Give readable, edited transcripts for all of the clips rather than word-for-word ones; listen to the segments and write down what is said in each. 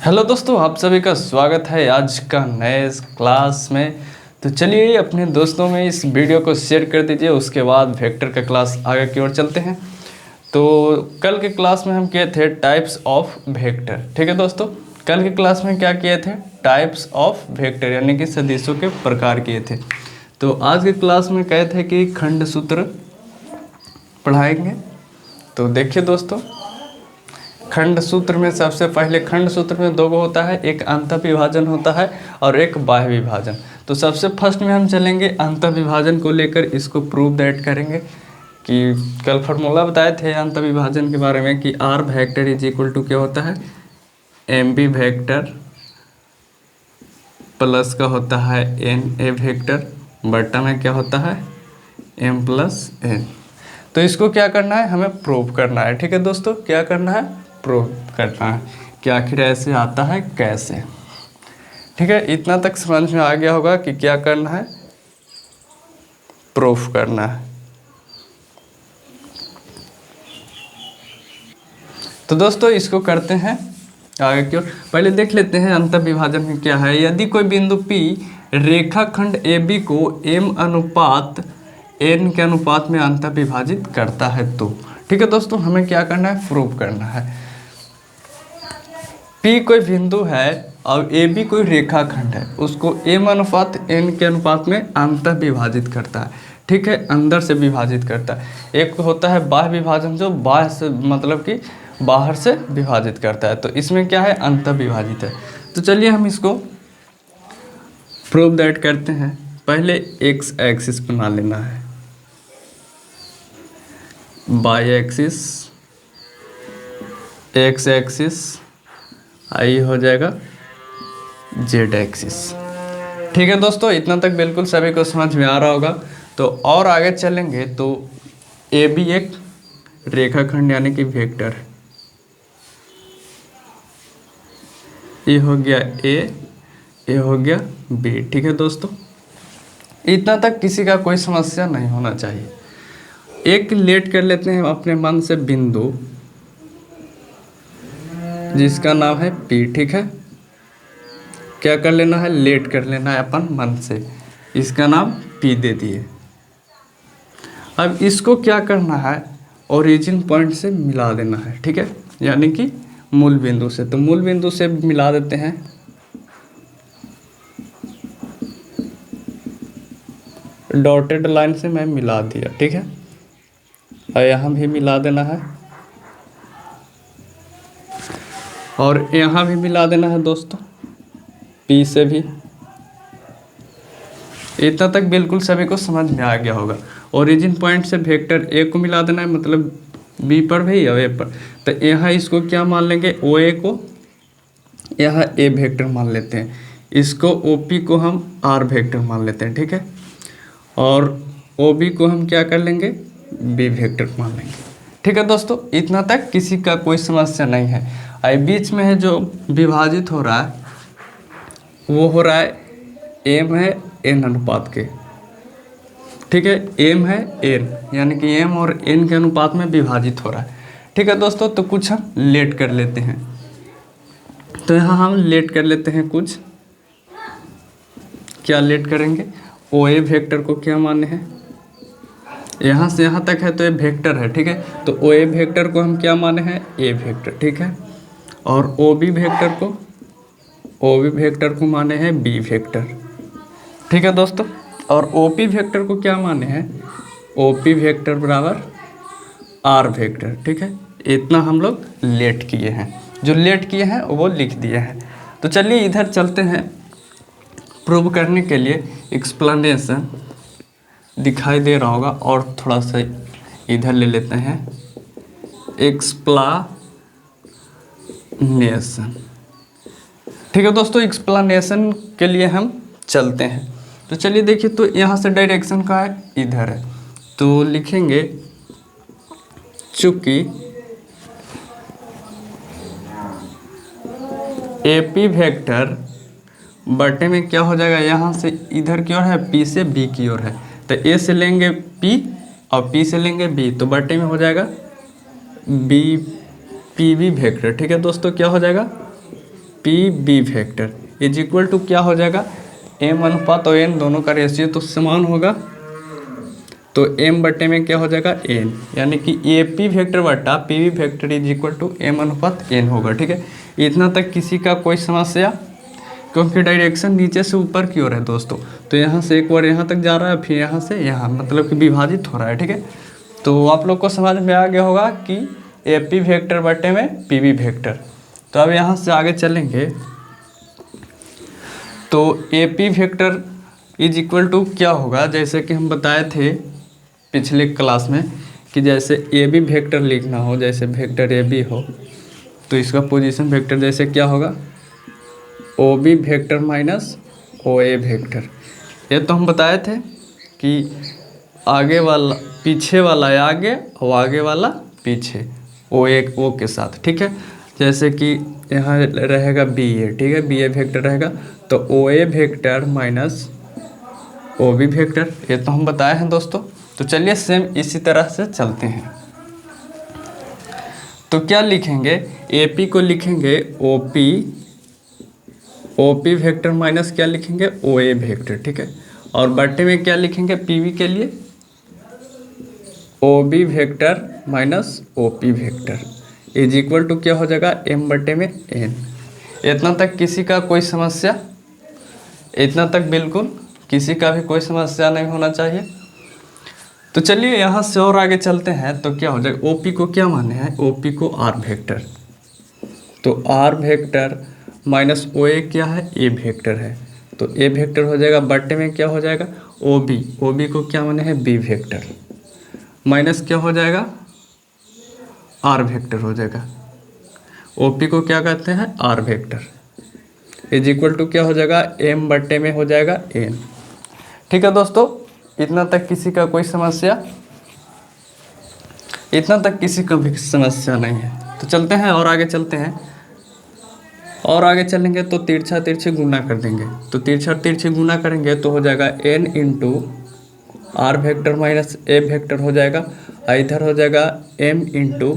Hello दोस्तों, आप सभी का स्वागत है आज का नए क्लास में। तो चलिए अपने दोस्तों में इस वीडियो को शेयर कर दीजिए, उसके बाद वेक्टर का क्लास आगे की ओर चलते हैं। तो कल के क्लास में हम किए थे टाइप्स ऑफ वेक्टर। ठीक है दोस्तों, कल के क्लास में क्या किए थे? टाइप्स ऑफ वेक्टर यानी कि सदिशों के प्रकार किए थे। तो आज के क्लास में कहे थे कि खंड सूत्र पढ़ाएंगे। तो देखिए दोस्तों, खंड सूत्र में सबसे पहले खंड सूत्र में दो होता है, एक अंतः विभाजन होता है और एक बाह्य विभाजन। तो सबसे फर्स्ट में हम चलेंगे अंतः विभाजन को लेकर, इसको प्रूव दैट करेंगे कि कल फार्मूला बताए थे अंतः विभाजन के बारे में कि R vector is equal to क्या होता है, एम बी वेक्टर प्लस का होता है एन ए वेक्टर बटा में क्या होता है एम प्लस एन। तो इसको क्या करना है, हमें प्रूव करना है। ठीक है दोस्तों, क्या करना है, प्रूव करना है कि आखिर ऐसे आता है कैसे। ठीक है, इतना तक समझ में आ गया होगा कि क्या करना है, प्रूफ करना है। तो दोस्तों इसको करते हैं आगे की ओर। पहले देख लेते हैं अंतः विभाजन में क्या है। यदि कोई बिंदु P रेखाखंड AB को m अनुपात n के अनुपात में अंतः विभाजित करता है तो। ठीक है दोस्तों, हमें क्या करना है, प्रूव करना है। P कोई बिंदु है और AB कोई रेखाखंड है, उसको m अनुपात n के अनुपात में अंतः विभाजित करता है। ठीक है, अंदर से विभाजित करता है। एक होता है बाह्य विभाजन, जो बाह्य से मतलब कि बाहर से विभाजित करता है। तो इसमें क्या है, अंतः विभाजित है। तो चलिए हम इसको प्रूव दैट करते हैं। पहले एक्स एक्सिस बना लेना है, बाई एक्सिस, एक्स एक्सिस, आई हो जाएगा जेड एक्सिस। ठीक है दोस्तों, इतना तक बिल्कुल सभी को समझ में आ रहा होगा। तो और आगे चलेंगे तो ए बी एक रेखाखंड यानी कि वेक्टर, ये हो गया ए हो गया बी। ठीक है दोस्तों, इतना तक किसी का कोई समस्या नहीं होना चाहिए। एक लेट कर लेते हैं अपने मन से बिंदु जिसका नाम है पी। ठीक है, क्या कर लेना है, लेट कर लेना है अपन मन से, इसका नाम पी दे दिए। अब इसको क्या करना है, ओरिजिन पॉइंट से मिला देना है। ठीक है, यानी कि मूल बिंदु से। तो मूल बिंदु से मिला देते हैं, डॉटेड लाइन से मैं मिला दिया। ठीक है, और यहाँ भी मिला देना है और यहाँ भी मिला देना है दोस्तों, पी से भी। इतना तक बिल्कुल सभी को समझ में आ गया होगा। ओरिजिन पॉइंट से वेक्टर ए को मिला देना है, मतलब बी पर भी और ए पर। तो यहाँ इसको क्या मान लेंगे, ओ ए को यहाँ ए वेक्टर मान लेते हैं, इसको ओ पी को हम आर वेक्टर मान लेते हैं। ठीक है, और ओ बी को हम क्या कर लेंगे, बी वेक्टर मान लेंगे। ठीक है दोस्तों, इतना तक किसी का कोई समस्या नहीं है। आई बीच में है जो विभाजित हो रहा है वो हो रहा है एम है एन अनुपात के। ठीक है, एम है एन यानी कि एम और एन के अनुपात में विभाजित हो रहा है। ठीक है दोस्तों, तो कुछ हम लेट कर लेते हैं। तो यहाँ हम लेट कर लेते हैं कुछ, क्या लेट करेंगे, ओ ए वेक्टर को क्या माने हैं, यहाँ से यहाँ तक है तो ये वेक्टर है। ठीक है, तो ओ ए वेक्टर को हम क्या माने हैं, ए वेक्टर। ठीक है, और ओ बी वेक्टर को माने हैं बी वेक्टर। ठीक है दोस्तों, और ओ पी वेक्टर को क्या माने हैं, ओ पी वेक्टर बराबर आर वेक्टर। ठीक है, इतना हम लोग लेट किए हैं, जो लेट किए हैं वो लिख दिए हैं। तो चलिए इधर चलते हैं, प्रूव करने के लिए एक्सप्लेनेशन दिखाई दे रहा होगा, और थोड़ा सा इधर ले लेते हैं एक्सप्लेनेशन। ठीक है दोस्तों, एक्सप्लेनेशन के लिए हम चलते हैं। तो चलिए देखिए, तो यहाँ से डायरेक्शन का है इधर है, तो लिखेंगे चूंकि एपी वेक्टर बटे में क्या हो जाएगा, यहाँ से इधर की ओर है, पी से बी की ओर है, तो ए से लेंगे पी और पी से लेंगे बी, तो बटे में हो जाएगा बी पी बी वेक्टर। ठीक है दोस्तों, क्या हो जाएगा, P B vector is equal to क्या हो जाएगा, एम अनुपात और एन दोनों का रेशियो तो समान होगा, तो एम बटे में क्या हो जाएगा एन, यानी कि ए पी वेक्टर बटा P V vector is equal to M अनुपात एन होगा। ठीक है, इतना तक किसी का कोई समस्या, क्योंकि डायरेक्शन नीचे से ऊपर की ओर है दोस्तों, तो यहाँ से एक बार यहाँ तक जा रहा है, फिर यहाँ से यहाँ, मतलब कि विभाजित हो रहा है। ठीक है, तो आप लोग को समझ में आ गया होगा कि ए पी वेक्टर बटे में पी वी वेक्टर। तो अब यहाँ से आगे चलेंगे तो A P vector is equal to क्या होगा, जैसे कि हम बताए थे पिछले क्लास में कि जैसे ए बी वेक्टर लिखना हो, जैसे वेक्टर ए बी हो तो इसका पोजीशन वेक्टर जैसे क्या होगा, ओ B vector minus O A vector. ये तो हम बताए थे कि आगे वाला पीछे वाला है आगे और आगे वाला पीछे, ओ एक ओ के साथ। ठीक है, जैसे कि यहाँ रहेगा बी ए, ठीक है, बी ए वेक्टर रहेगा तो O A vector minus O B vector, ये तो हम बताए हैं दोस्तों। तो चलिए सेम इसी तरह से चलते हैं। तो क्या लिखेंगे, ए पी को लिखेंगे ओ पी वेक्टर माइनस क्या लिखेंगे ओ ए वेक्टर। ठीक है, और बटे में क्या लिखेंगे पी वी के लिए O B vector minus O P vector is equal to क्या हो जाएगा एम बटे में एन। इतना तक किसी का कोई समस्या, इतना तक बिल्कुल किसी का भी कोई समस्या नहीं होना चाहिए। तो चलिए यहाँ से और आगे चलते हैं। तो क्या हो जाएगा, ओ पी को क्या माने हैं, ओ पी को आर वेक्टर, तो आर वेक्टर माइनस ओ ए क्या है ए वेक्टर है, तो ए वेक्टर हो जाएगा बटे में क्या हो जाएगा ओ बी को क्या माने हैं बी वेक्टर माइनस क्या हो जाएगा आर वेक्टर हो जाएगा, ओ पी को क्या कहते हैं R vector is equal to क्या हो जाएगा एम बटे में हो जाएगा एन। ठीक है दोस्तों, इतना तक किसी का कोई समस्या, इतना तक किसी का भी समस्या नहीं है। तो चलते हैं और आगे चलते हैं, और आगे चलेंगे तो तिरछा तिरछे गुना कर देंगे। तो तिरछा तिरछे गुना करेंगे तो हो जाएगा N into R vector minus A vector हो जाएगा, इधर हो जाएगा M into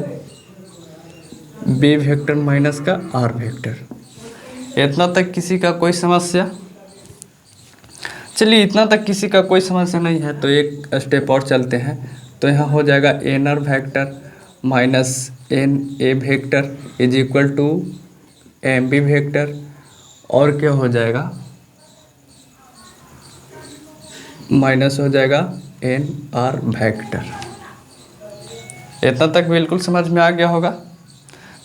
B vector minus का आर वेक्टर। इतना तक किसी का कोई समस्या, चलिए इतना तक किसी का कोई समस्या नहीं है तो एक स्टेप और चलते हैं। तो यहाँ हो जाएगा N R vector minus N A vector is equal to M B vector, और क्या हो जाएगा माइनस हो जाएगा एन आर वेक्टर। इतना तक बिल्कुल समझ में आ गया होगा।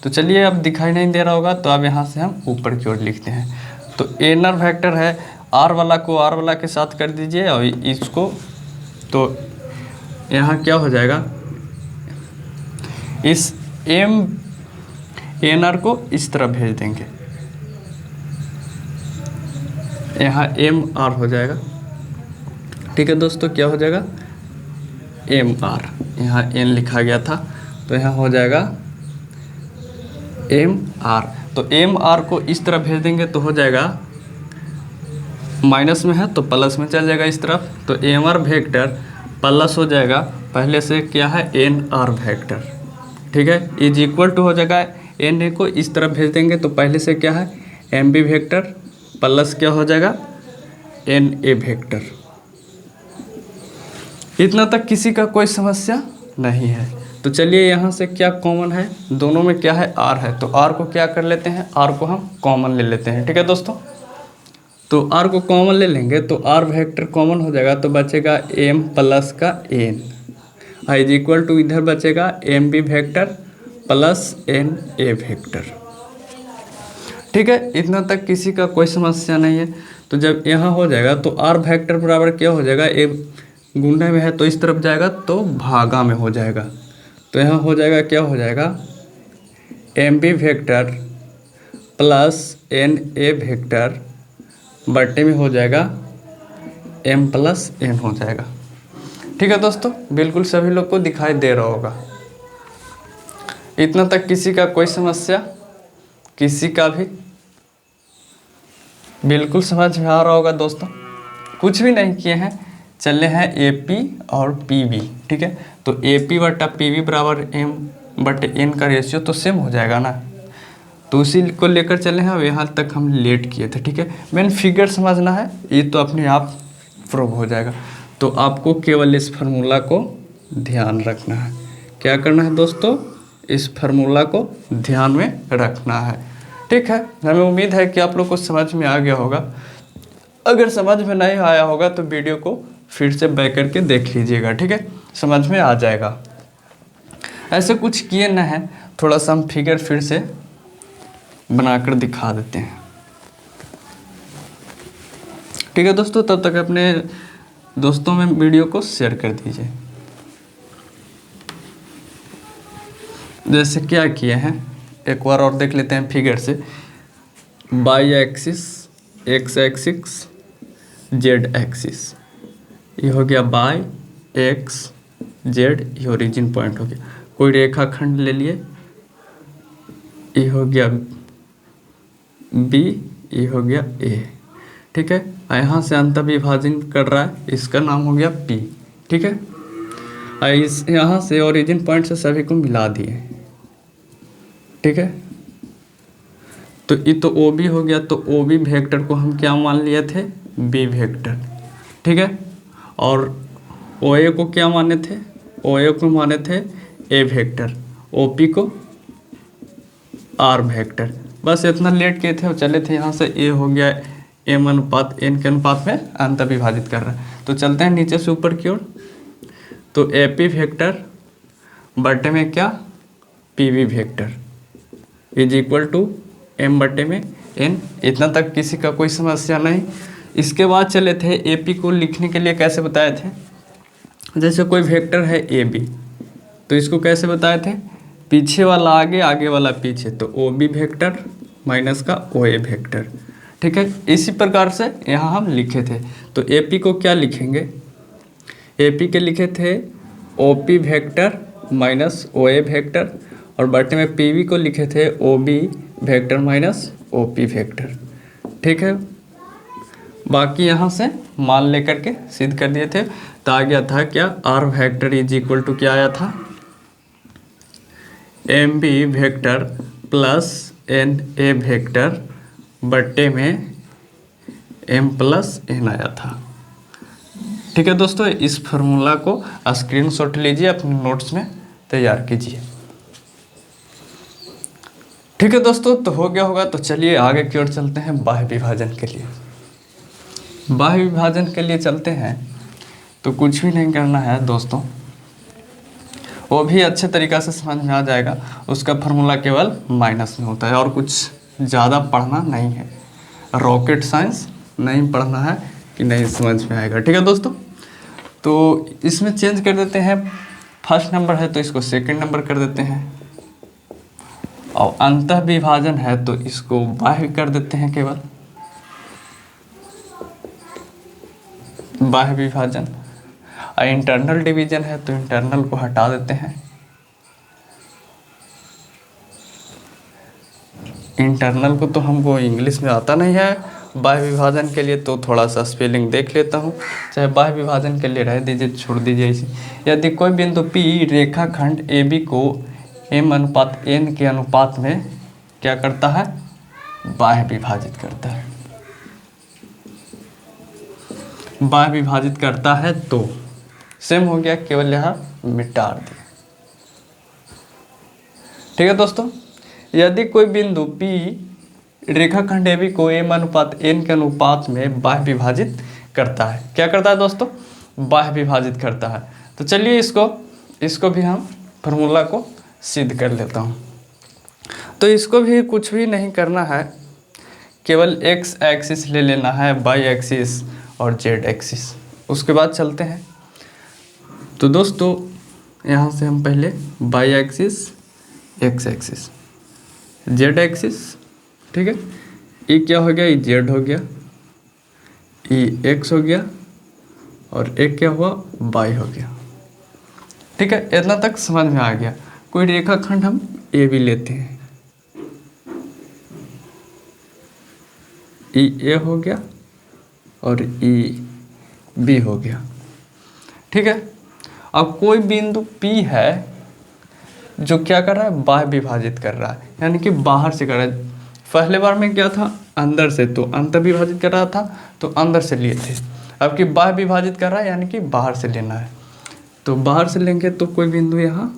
तो चलिए अब दिखाई नहीं दे रहा होगा तो अब यहाँ से हम ऊपर की ओर लिखते हैं। तो एन आर वेक्टर है, आर वाला को आर वाला के साथ कर दीजिए और इसको, तो यहाँ क्या हो जाएगा इस एम एन आर को इस तरफ भेज देंगे, यहाँ एम आर हो जाएगा। ठीक है दोस्तों, क्या हो जाएगा एम आर, यहाँ एन लिखा गया था तो यहाँ हो जाएगा एम आर। तो एम आर को इस तरफ भेज देंगे तो हो जाएगा, माइनस में है तो प्लस में चल जाएगा इस तरफ, तो एम आर वेक्टर प्लस हो जाएगा पहले से क्या है एन आर वेक्टर। ठीक है, इज इक्वल टू हो जाएगा एन ए को इस तरफ भेज देंगे तो पहले से क्या है एम बी वेक्टर प्लस क्या हो जाएगा एन ए वेक्टर। इतना तक किसी का कोई समस्या नहीं है। तो चलिए यहाँ से क्या कॉमन है, दोनों में क्या है आर है, तो आर को क्या कर लेते हैं, आर को हम कॉमन ले लेते हैं। ठीक है दोस्तों, तो आर को कॉमन ले लेंगे तो आर वेक्टर कॉमन हो जाएगा तो बचेगा एम प्लस का एन इज इक्वल टू इधर बचेगा M B vector plus N A vector. ठीक है, इतना तक किसी का कोई समस्या नहीं है। तो जब यहाँ हो जाएगा तो आर वेक्टर बराबर क्या हो जाएगा, एक गुणे में है तो इस तरफ जाएगा तो भागा में हो जाएगा, तो यहाँ हो जाएगा क्या हो जाएगा M B vector plus N A vector बटे में हो जाएगा एम प्लस एन हो जाएगा। ठीक है दोस्तों, बिल्कुल सभी लोग को दिखाई दे रहा होगा। इतना तक किसी का कोई समस्या, किसी का भी बिल्कुल समझ में आ रहा होगा दोस्तों। कुछ भी नहीं किए हैं, चले हैं ए पी और पी बी। ठीक है, तो ए पी बटा पी बी बराबर एम बटे एन का रेशियो तो सेम हो जाएगा ना, तो उसी को लेकर चले हैं और यहाँ तक हम लेट किए थे। ठीक है, मेन फिगर समझना है, ये तो अपने आप प्रूव हो जाएगा। तो आपको केवल इस फार्मूला को ध्यान रखना है। क्या करना है दोस्तों, इस फार्मूला को ध्यान में रखना है। ठीक है, हमें उम्मीद है कि आप लोग को समझ में आ गया होगा। अगर समझ में नहीं आया होगा तो वीडियो को फिर से बैक करके देख लीजिएगा। ठीक है, समझ में आ जाएगा। ऐसे कुछ किए न है, थोड़ा सा हम फिगर फिर से बनाकर दिखा देते हैं। ठीक है दोस्तों, तब तक अपने दोस्तों में वीडियो को शेयर कर दीजिए। जैसे क्या किए हैं एक बार और देख लेते हैं फिगर से। By axis, x axis, Z axis, ये हो गया बाई एक्स जेड, ये ओरिजिन पॉइंट हो गया। कोई रेखाखंड ले लिए, ये हो गया बी, ये हो गया ए। ठीक है, यहाँ से अंत विभाजन कर रहा है, इसका नाम हो गया पी। ठीक है, इस यहाँ से ओरिजिन पॉइंट से सभी को मिला दिए। ठीक है, तो ये तो ओ बी हो गया, तो ओ बी वेक्टर को हम क्या मान लिए थे, बी वेक्टर। ठीक है, और ओ ए को क्या माने थे, ओ ए को माने थे ए वेक्टर, ओ पी को आर वेक्टर। बस इतना लेट किए थे और चले थे। यहाँ से ए हो गया एम अनुपात एन के अनुपात में अंतर विभाजित कर रहा है। तो चलते हैं नीचे से ऊपर की ओर। तो ए पी वेक्टर बटे में क्या, P V vector is equal to M बटे में एन। इतना तक किसी का कोई समस्या नहीं। इसके बाद चले थे ए पी को लिखने के लिए कैसे बताए थे। जैसे कोई वेक्टर है ए बी, तो इसको कैसे बताए थे, पीछे वाला आगे, आगे वाला पीछे, तो ओ बी वेक्टर माइनस का ओ ए वेक्टर। ठीक है, इसी प्रकार से यहाँ हम लिखे थे। तो ए पी को क्या लिखेंगे, ए पी के लिखे थे O P vector minus O A vector, और बटे में पी वी को लिखे थे O B vector minus O P vector. ठीक है, बाकी यहाँ से मान लेकर के सिद्ध कर दिए थे। तो आ गया था क्या, R vector is equal to क्या आया था, M B vector plus N A vector बट्टे में एम प्लस एन आया था। ठीक है दोस्तों, इस फार्मूला को स्क्रीनशॉट लीजिए, अपने नोट्स में तैयार कीजिए। ठीक है दोस्तों, तो हो गया होगा। तो चलिए आगे की ओर चलते हैं बाह्य विभाजन के लिए। बाह्य विभाजन के लिए चलते हैं तो कुछ भी नहीं करना है दोस्तों, वो भी अच्छे तरीक़ा से समझ में आ जाएगा। उसका फार्मूला केवल माइनस में होता है और कुछ ज़्यादा पढ़ना नहीं है। रॉकेट साइंस नहीं पढ़ना है कि नहीं समझ में आएगा। ठीक है दोस्तों, तो इसमें चेंज कर देते हैं। फर्स्ट नंबर है तो इसको सेकंड नंबर कर देते हैं, और अंतः विभाजन है तो इसको बाह्य कर देते हैं केवल, बाह्य विभाजन। और इंटरनल डिवीजन है तो इंटरनल को हटा देते हैं। इंटरनल को तो हमको इंग्लिश में आता नहीं है, बाह्य विभाजन के लिए तो थोड़ा सा स्पेलिंग देख लेता हूँ। चाहे बाह्य विभाजन के लिए रह दीजिए, छोड़ दीजिए इसे। यदि कोई बिंदु पी रेखाखंड ए बी को एम अनुपात एन के अनुपात में क्या करता है, बाह्य विभाजित करता है, बाह्य विभाजित करता है, तो सेम हो गया, केवल यहाँ मिटा दिया। ठीक है दोस्तों, यदि कोई बिंदु P रेखाखंड AB को एम अनुपात एन के अनुपात में बाह्य विभाजित करता है, क्या करता है दोस्तों, बाह्य विभाजित करता है। तो चलिए इसको भी हम फार्मूला को सिद्ध कर लेता हूँ। तो इसको भी कुछ भी नहीं करना है, केवल x एक्सिस ले लेना है, y एक्सिस और z एक्सिस। उसके बाद चलते हैं। तो दोस्तों यहाँ से हम पहले y axis, x axis, z axis, ठीक है, ये क्या हो गया, ये z हो गया, ये x हो गया, और एक क्या हुआ, y हो गया। ठीक है, इतना तक समझ में आ गया। कोई रेखाखंड हम ए भी लेते हैं, ई ए हो गया और ई बी हो गया। ठीक है, अब कोई बिंदु P है जो क्या कर रहा है, बाह्य विभाजित कर रहा है, यानी कि बाहर से कर रहा है। पहले बार में क्या था, अंदर से, तो अंतर विभाजित कर रहा था तो अंदर से लिए थे। अब कि बाह्य विभाजित कर रहा है यानी कि बाहर से लेना है, तो बाहर से लेंगे तो कोई बिंदु यहाँ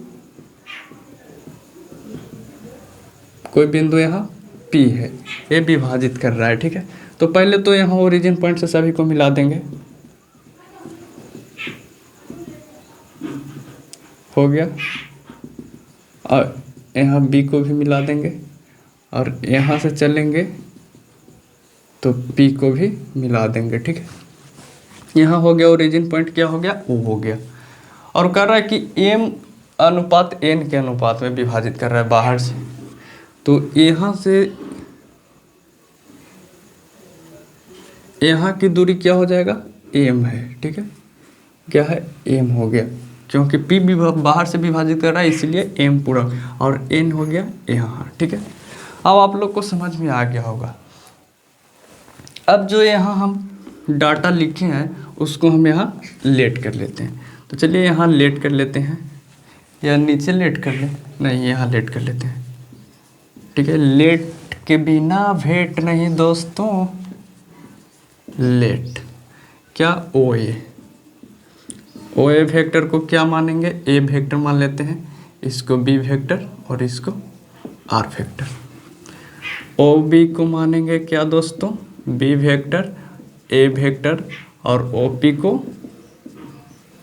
P है, ये विभाजित कर रहा है, ठीक है। तो पहले तो यहाँ ओरिजिन पॉइंट से सभी को मिला देंगे, हो गया। और यहाँ B को भी मिला देंगे, और यहाँ से चलेंगे तो P को भी मिला देंगे, ठीक है। यहाँ हो गया ओरिजिन पॉइंट, क्या हो गया, O हो गया। और कर रहा है कि M अनुपात N के अनुपात में विभाजित कर रहा है बाहर से, तो यहाँ से यहाँ की दूरी क्या हो जाएगा, M है, ठीक है। क्या है, M हो गया, क्योंकि P भी बाहर से विभाजित कर रहा है इसलिए M पूरा, और N हो गया यहाँ, ठीक है। अब आप लोग को समझ में आ गया होगा। अब जो यहाँ हम डाटा लिखे हैं उसको हम यहाँ लेट कर लेते हैं। तो चलिए यहाँ लेट कर लेते हैं, या नीचे लेट कर ले, नहीं यहाँ लेट कर लेते हैं, ठीक है। लेट के बिना भेंट नहीं दोस्तों, लेट क्या, ओ ए वेक्टर को क्या मानेंगे, ए वेक्टर मान लेते हैं, इसको बी वेक्टर और इसको आर वेक्टर। ओ बी को मानेंगे क्या दोस्तों, बी वेक्टर, ए वेक्टर, और ओ पी को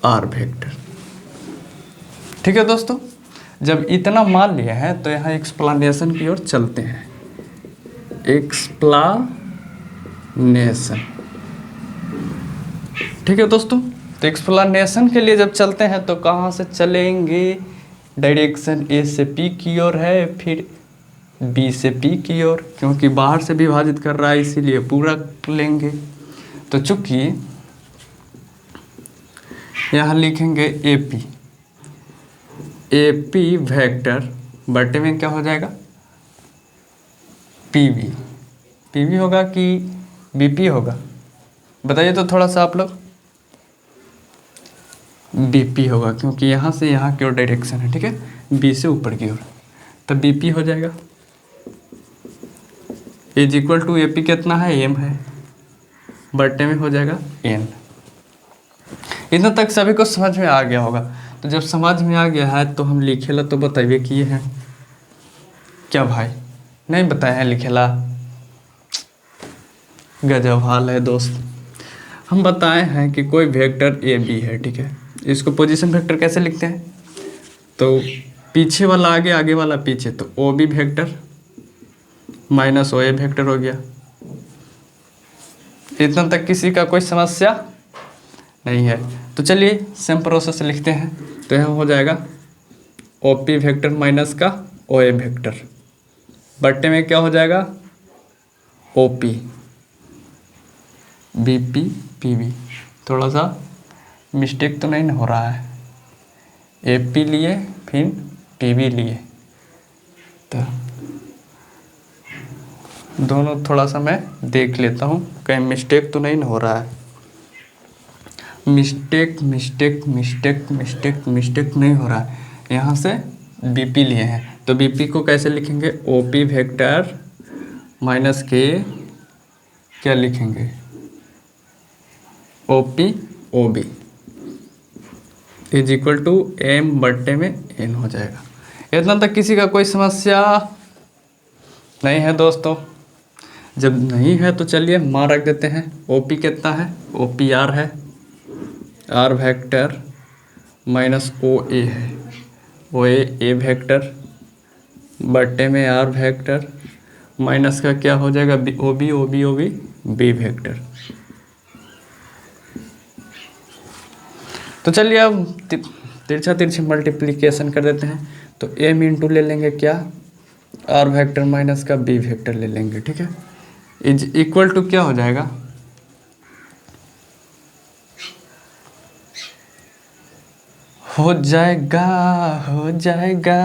आर वेक्टर, ठीक है दोस्तों। जब इतना मान लिया है तो यहाँ एक्सप्लेनेशन की ओर चलते हैं। एक्सप्लेनेशन, ठीक है दोस्तों। तो एक्सप्लेनेशन के लिए जब चलते हैं तो कहाँ से चलेंगे, डायरेक्शन ए से पी की ओर है, फिर बी से पी की ओर, क्योंकि बाहर से विभाजित कर रहा है इसीलिए पूरा लेंगे। तो चूंकि यहाँ लिखेंगे ए पी वेक्टर बटे में क्या हो जाएगा, पी वी होगा कि बी पी होगा, बताइए तो थोड़ा सा आप लोग। बी पी होगा, क्योंकि यहाँ से यहाँ की ओर डायरेक्शन है, ठीक है, बी से ऊपर की ओर, तो बी पी हो जाएगा। Is equal to A P कितना है, एम है, बटे में हो जाएगा एन। इतना तक सभी को समझ में आ गया होगा। तो जब समझ में आ गया है तो हम लिखेला तो बताइए किए हैं क्या भाई, नहीं बताए हैं लिखेला, गजब हाल है दोस्त। हम बताए हैं कि कोई वेक्टर ए बी है, ठीक है, इसको पोजीशन वेक्टर कैसे लिखते हैं, तो पीछे वाला आगे, आगे वाला पीछे, तो ओ B vector minus O A vector हो गया। इतना तक किसी का कोई समस्या नहीं है। तो चलिए सेम प्रोसेस लिखते हैं। तो यहाँ हो जाएगा ओ पी वेक्टर माइनस का ओ ए वेक्टर, बट्टे में क्या हो जाएगा, O P B P P B. थोड़ा सा मिस्टेक तो नहीं हो रहा है, ए पी लिए फिर पी बी लिए, तो दोनों थोड़ा सा मैं देख लेता हूँ कहीं मिस्टेक तो नहीं हो रहा है। Mistake mistake mistake mistake mistake नहीं हो रहा है। यहाँ से बीपी लिए हैं तो बीपी को कैसे लिखेंगे, ओपी वेक्टर माइनस के क्या लिखेंगे, OP O B is equal to M बट्टे में एन हो जाएगा। इतना तक किसी का कोई समस्या नहीं है दोस्तों। जब नहीं है तो चलिए मान रख देते हैं। ओपी कितना है, ओपी आर है, आर वेक्टर माइनस ओ ए है, ओ ए वेक्टर बट्टे में आर वेक्टर माइनस का क्या हो जाएगा, O B O B O B B vector. तो चलिए अब तिरछा तिरछी मल्टीप्लिकेशन कर देते हैं। तो एम इंटू ले लेंगे क्या, आर वेक्टर माइनस का बी वेक्टर ले लेंगे, ठीक है, इज इक्वल टू क्या हो जाएगा, हो जाएगा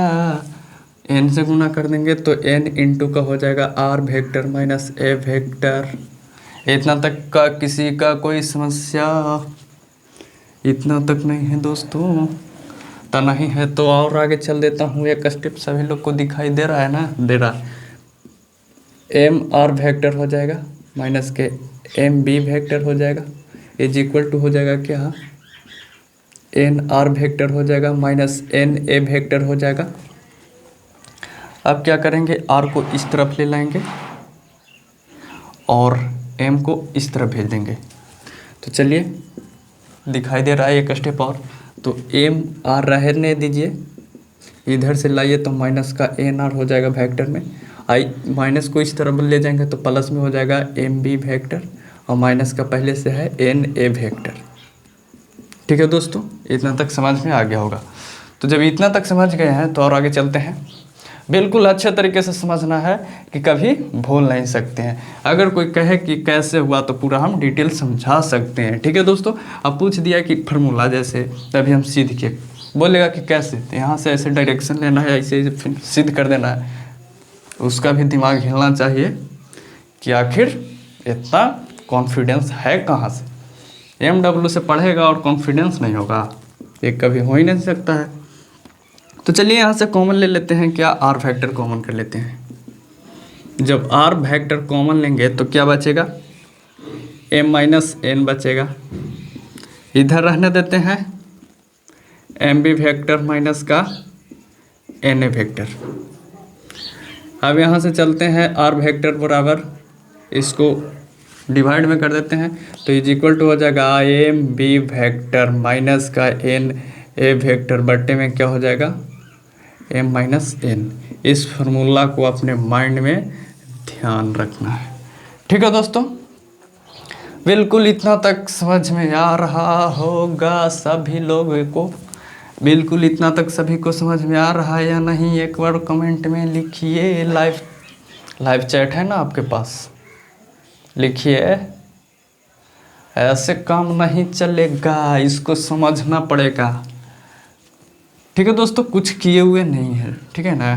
एन से गुना कर देंगे तो एन इंटू का हो जाएगा R vector minus A vector. इतना तक का किसी का कोई समस्या, इतना तक नहीं है दोस्तों। पता नहीं है तो और आगे चल देता हूँ। एक स्टेप सभी लोग को दिखाई दे रहा है ना, दे रहा है। एम आर वेक्टर हो जाएगा माइनस के एम बी वेक्टर हो जाएगा इज इक्वल टू हो जाएगा क्या, एन आर वेक्टर हो जाएगा माइनस एन ए वेक्टर हो जाएगा। अब क्या करेंगे, आर को इस तरफ ले लाएंगे और एम को इस तरफ भेज देंगे। तो चलिए दिखाई दे रहा है एक स्टेप और। तो एम आर रहने दीजिए, इधर से लाइए तो माइनस का एन आर हो जाएगा वेक्टर में। आई माइनस को इस तरफ ले जाएंगे तो प्लस में हो जाएगा एम बी वेक्टर और माइनस का पहले से है एन ए वेक्टर। ठीक है दोस्तों, इतना तक समझ में आ गया होगा। तो जब इतना तक समझ गए हैं तो और आगे चलते हैं। बिल्कुल अच्छे तरीके से समझना है कि कभी भूल नहीं सकते हैं। अगर कोई कहे कि कैसे हुआ तो पूरा हम डिटेल समझा सकते हैं। ठीक है दोस्तों, अब पूछ दिया कि फार्मूला जैसे, तभी हम सीध के बोलेगा कि कैसे, तो यहाँ से ऐसे डायरेक्शन लेना है, ऐसे फिर सिद्ध कर देना है। उसका भी दिमाग हिलना चाहिए कि आखिर इतना कॉन्फिडेंस है कहाँ से। MW से पढ़ेगा और कॉन्फिडेंस नहीं होगा, ये कभी हो ही नहीं सकता है। तो चलिए यहाँ से कॉमन ले लेते हैं, क्या आर वेक्टर कॉमन कर लेते हैं। जब आर वेक्टर कॉमन लेंगे तो क्या बचेगा, एम माइनस एन बचेगा। इधर रहने देते हैं एम बी वेक्टर माइनस का एन ए वेक्टर। अब यहाँ से चलते हैं आर वेक्टर बराबर, इसको डिवाइड में कर देते हैं तो इज इक्वल टू हो जाएगा एम बी वेक्टर माइनस का एन ए वेक्टर बट्टे में क्या हो जाएगा एम माइनस एन। इस फार्मूला को अपने माइंड में ध्यान रखना है। ठीक है दोस्तों, बिल्कुल इतना तक समझ में आ रहा होगा सभी लोगों को। बिल्कुल इतना तक सभी को समझ में आ रहा है या नहीं, एक बार कमेंट में लिखिए। लाइव चैट है ना आपके पास, लिखिए। ऐसे काम नहीं चलेगा, इसको समझना पड़ेगा। ठीक है दोस्तों, कुछ किए हुए नहीं है, ठीक है ना।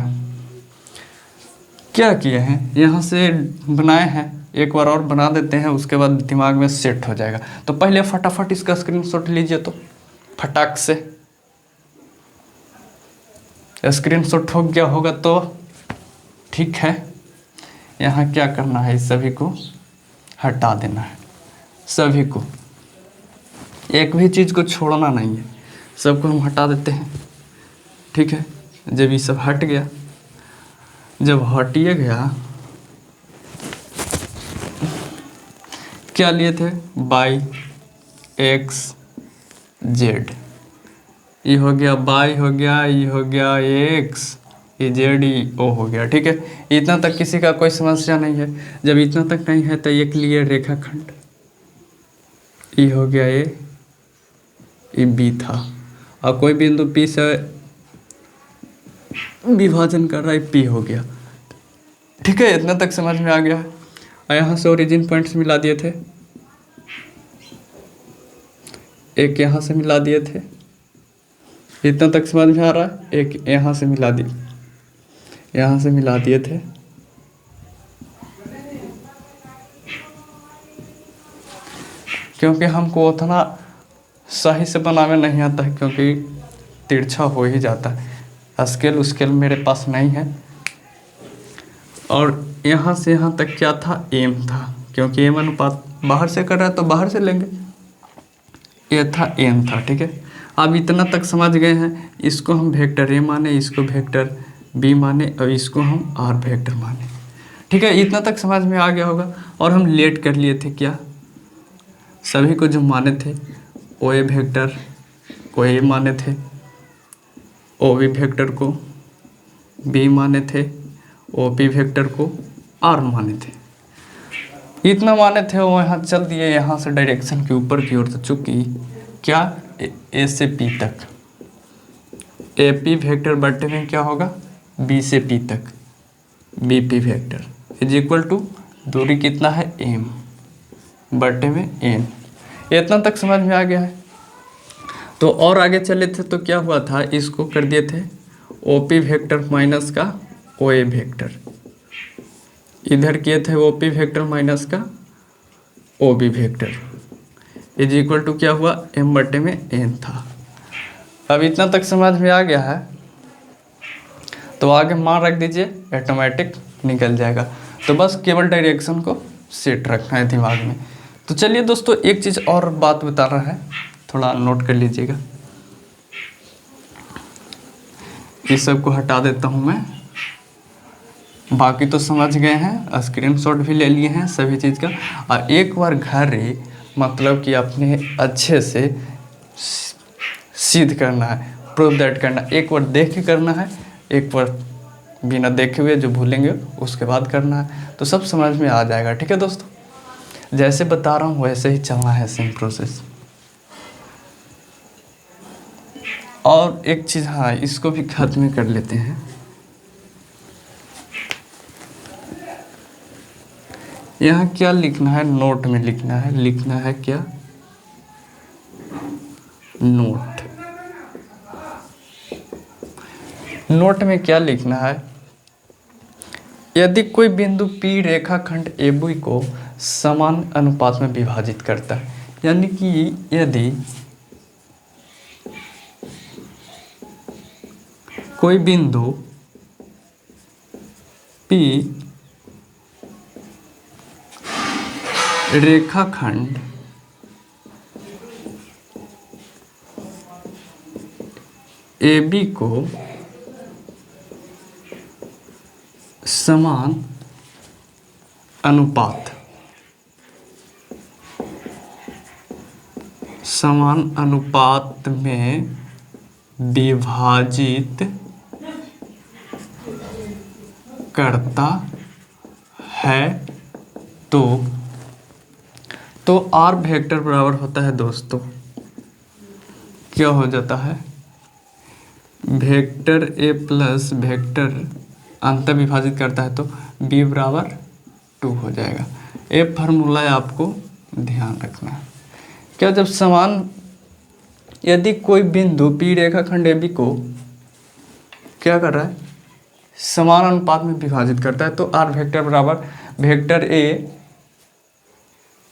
क्या किए हैं, यहाँ से बनाए हैं, एक बार और बना देते हैं, उसके बाद दिमाग में सेट हो जाएगा। तो पहले फटाफट इसका स्क्रीनशॉट लीजिए, तो फटाक से स्क्रीनशॉट हो गया होगा तो ठीक है। यहाँ क्या करना है, इस सभी को हटा देना है, सभी को, एक भी चीज़ को छोड़ना नहीं है, सबको हम हटा देते हैं। ठीक है, जब ये सब हट गया, जब हटिए गया, क्या लिए थे, बाई एक्स जेड, ये हो गया बाई हो गया, ये हो गया एक्स, ये जेड, ई ओ हो गया। ठीक है, इतना तक किसी का कोई समस्या नहीं है। जब इतना तक नहीं है तो एक लिए रेखाखंड, ये हो गया ये बी था, और कोई बिंदु पी से विभाजन कर रहा है, पी हो गया। ठीक है, इतना तक समझ में आ गया है। और यहाँ से ओरिजिन पॉइंट्स मिला दिए थे, एक यहाँ से मिला दिए थे, इतना तक समझ में आ रहा है। एक यहाँ से मिला दिए, यहाँ से मिला दिए थे, क्योंकि हमको उतना सही से बनाने नहीं आता है, क्योंकि तिरछा हो ही जाता है। स्केल उसकेल मेरे पास नहीं है। और यहाँ से यहाँ तक क्या था, एम था, क्योंकि एम अनुपात बाहर से कर रहा है तो बाहर से लेंगे, ये था एम था। ठीक है, अब इतना तक समझ गए हैं। इसको हम वेक्टर ए माने, इसको वेक्टर बी माने, और इसको हम आर वेक्टर माने। ठीक है, इतना तक समझ में आ गया होगा। और हम लेट कर लिए थे क्या, सभी को जो माने थे ओ ए वेक्टर को ए माने थे, ओ बी वेक्टर को बी माने थे, ओ पी वेक्टर को आर माने थे। इतना माने थे, वो यहाँ चल दिए, यहाँ से डायरेक्शन के ऊपर की ओर, तो चूँकि क्या ए से पी तक, ए पी वेक्टर बट्टे में क्या होगा, बी से पी तक B P vector is equal to, दूरी कितना है एम बट्टे में एन। इतना तक समझ में आ गया है। तो और आगे चले थे तो क्या हुआ था, इसको कर दिए थे ओ पी वेक्टर माइनस का ओ ए वेक्टर, इधर किए थे ओ पी वेक्टर माइनस का O B vector is equal to क्या हुआ, एम बट्टे में एन था। अब इतना तक समझ में आ गया है, तो आगे मान रख दीजिए, ऑटोमेटिक निकल जाएगा। तो बस केवल डायरेक्शन को सेट रखना है दिमाग में। तो चलिए दोस्तों, एक चीज़ और बात बता रहा है, थोड़ा नोट कर लीजिएगा। इस सब को हटा देता हूँ मैं। बाकी तो समझ गए हैं, स्क्रीनशॉट भी ले लिए हैं सभी चीज़ का। और एक बार घर ही मतलब कि अपने अच्छे से सिद्ध करना है, प्रूव दैट करना, एक बार देख के करना है, एक बार बिना देखे हुए जो भूलेंगे उसके बाद करना है, तो सब समझ में आ जाएगा। ठीक है दोस्तों, जैसे बता रहा हूँ वैसे ही चलना है, सेम प्रोसेस। और एक चीज़, हाँ, इसको भी खत्म कर लेते हैं। यहाँ क्या लिखना है, नोट में लिखना है। लिखना है क्या, नोट। नोट में क्या लिखना है, यदि कोई बिंदु P रेखाखंड AB को समान अनुपात में विभाजित करता है, यानी कि यदि कोई बिंदु P रेखाखंड AB को समान अनुपात में विभाजित करता है, तो R वेक्टर बराबर होता है दोस्तों, क्या हो जाता है, वेक्टर A प्लस वेक्टर अंतर विभाजित करता है तो B बराबर 2 हो जाएगा। ये फार्मूला आपको ध्यान रखना है। क्या, जब समान, यदि कोई बिंदु P रेखाखंड AB को क्या कर रहा है, समान अनुपात में विभाजित करता है, तो R वेक्टर बराबर vector A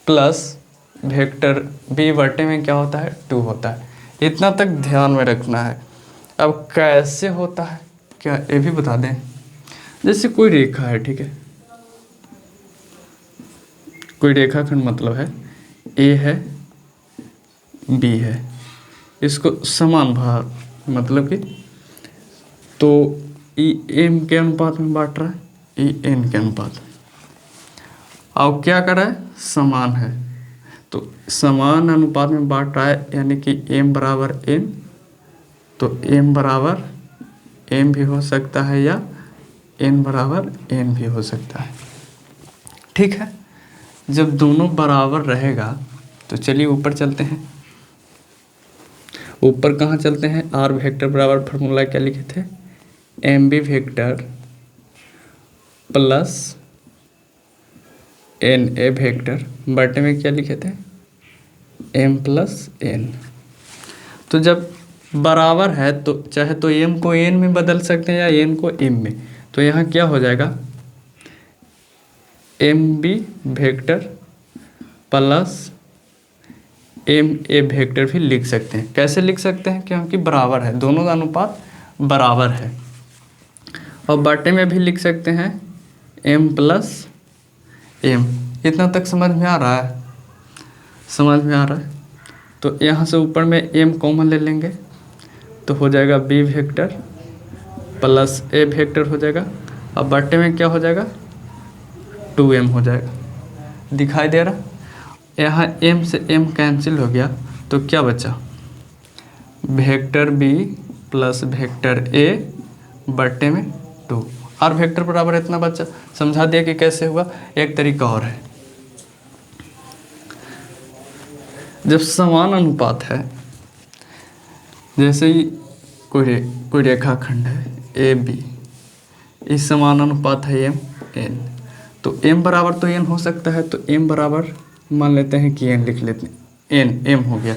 plus vector B बटे में क्या होता है, 2 होता है। इतना तक ध्यान में रखना है। अब कैसे होता है, क्या ये भी बता दें। जैसे कोई रेखा है, ठीक है, कोई रेखाखंड मतलब है A है B है, इसको समान भाग मतलब कि, तो E M के अनुपात में बांट रहा है, E N के अनुपात में। अब क्या कर रहा है, समान है, तो समान अनुपात में बांट रहा है, यानी कि M बराबर N, तो M बराबर M भी हो सकता है या N बराबर N भी हो सकता है। ठीक है, जब दोनों बराबर रहेगा तो चलिए ऊपर चलते हैं। ऊपर कहाँ चलते हैं, R वेक्टर बराबर फार्मूला क्या लिखे थे, MB vector plus NA vector बटे में क्या लिखे थे, M प्लस N। तो जब बराबर है तो चाहे तो M को N में बदल सकते हैं या N को M में, तो यहाँ क्या हो जाएगा, MB vector plus MA vector भी लिख सकते हैं। कैसे लिख सकते हैं, क्योंकि बराबर है, दोनों का अनुपात बराबर है। और बटे में भी लिख सकते हैं M प्लस M। इतना तक समझ में आ रहा है, समझ में आ रहा है। तो यहाँ से ऊपर में M कॉमन ले लेंगे तो हो जाएगा B vector plus A vector हो जाएगा, और बटे में क्या हो जाएगा, 2M हो जाएगा। दिखाई दे रहा, यहाँ M से M कैंसिल हो गया, तो क्या बचा, vector B plus vector A बटे में 2। R वेक्टर बराबर इतना बचा। समझा दिया कि कैसे हुआ। एक तरीका और है, जब समान अनुपात है, जैसे ही कोई रेखाखंड है AB, इस समान अनुपात है M N, तो M बराबर तो N हो सकता है, तो M बराबर मान लेते हैं कि N लिख लेते हैं, N M हो गया।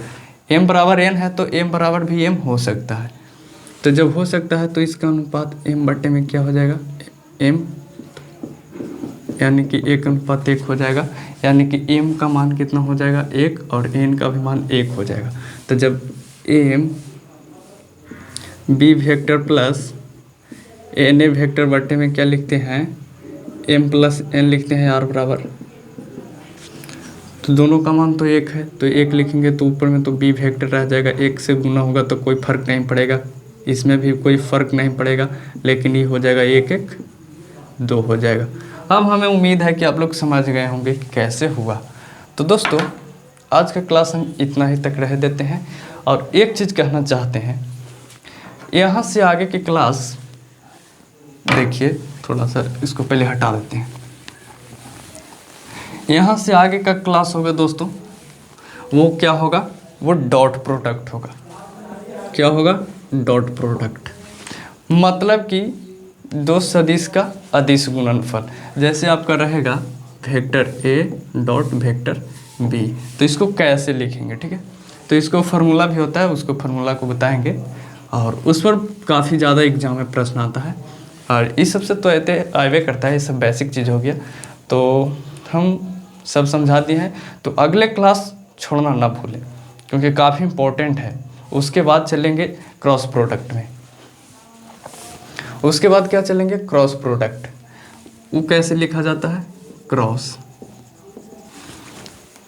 M बराबर N है तो M बराबर भी M हो सकता है। तो जब हो सकता है तो इसका अनुपात M बटे में क्या हो जाएगा, M, यानी कि 1:1 हो जाएगा, यानी कि M का मान कितना हो जाएगा 1 और N का भी मान 1 हो जाएगा। तो जब M B vector plus N A vector बट्टे में क्या लिखते हैं, एम प्लस एन लिखते हैं आर बराबर। तो दोनों का मान तो एक है, तो एक लिखेंगे तो ऊपर में तो बी वेक्टर रह जाएगा, एक से गुना होगा तो कोई फर्क नहीं पड़ेगा, इसमें भी कोई फर्क नहीं पड़ेगा, लेकिन ये हो जाएगा एक एक दो हो जाएगा। अब हमें उम्मीद है कि आप लोग समझ गए होंगे कि कैसे हुआ। तो दोस्तों आज का क्लास हम इतना ही तक रह देते हैं, और एक चीज़ कहना चाहते हैं, यहाँ से आगे की क्लास देखिए, थोड़ा सा इसको पहले हटा देते हैं। यहाँ से आगे का क्लास होगा दोस्तों, वो क्या होगा, वो डॉट प्रोडक्ट होगा। क्या होगा, डॉट प्रोडक्ट, मतलब कि दो सदिश का अदिश गुणनफल। जैसे आपका रहेगा vector A dot vector B, तो इसको कैसे लिखेंगे, ठीक है। तो इसको फार्मूला भी होता है, उसको फार्मूला को बताएंगे, और उस पर काफ़ी ज़्यादा एग्जाम में प्रश्न आता है, और इस सबसे तो आवे करता है, ये सब बेसिक चीज़ हो गया, तो हम सब समझा दिए हैं। तो अगले क्लास छोड़ना ना भूलें, क्योंकि काफ़ी इम्पोर्टेंट है। उसके बाद चलेंगे क्रॉस प्रोडक्ट में, उसके बाद क्या चलेंगे, क्रॉस प्रोडक्ट। वो कैसे लिखा जाता है, क्रॉस,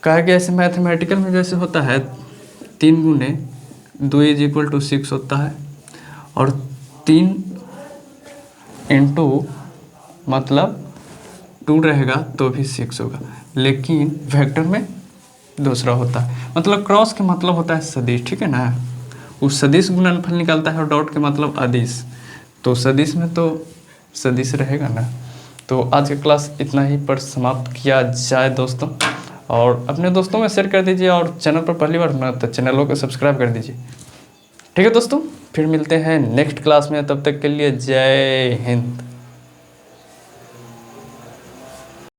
कहा कि ऐसे मैथमेटिकल में जैसे होता है 3 गुने 2 = 6 होता है, और 3 इंटू मतलब 2 रहेगा तो भी 6 होगा, लेकिन वेक्टर में दूसरा होता है। मतलब क्रॉस के मतलब होता है सदिश, ठीक है ना, उस सदिश गुणनफल निकलता है, और डॉट के मतलब अदिश, तो सदिश में तो सदिश रहेगा ना। तो आज का क्लास इतना ही पर समाप्त किया जाए दोस्तों, और अपने दोस्तों में शेयर कर दीजिए, और चैनल पर पहली बार ना तो चैनलों को सब्सक्राइब कर दीजिए। ठीक है दोस्तों, फिर मिलते हैं नेक्स्ट क्लास में, तब तक के लिए जय हिंद।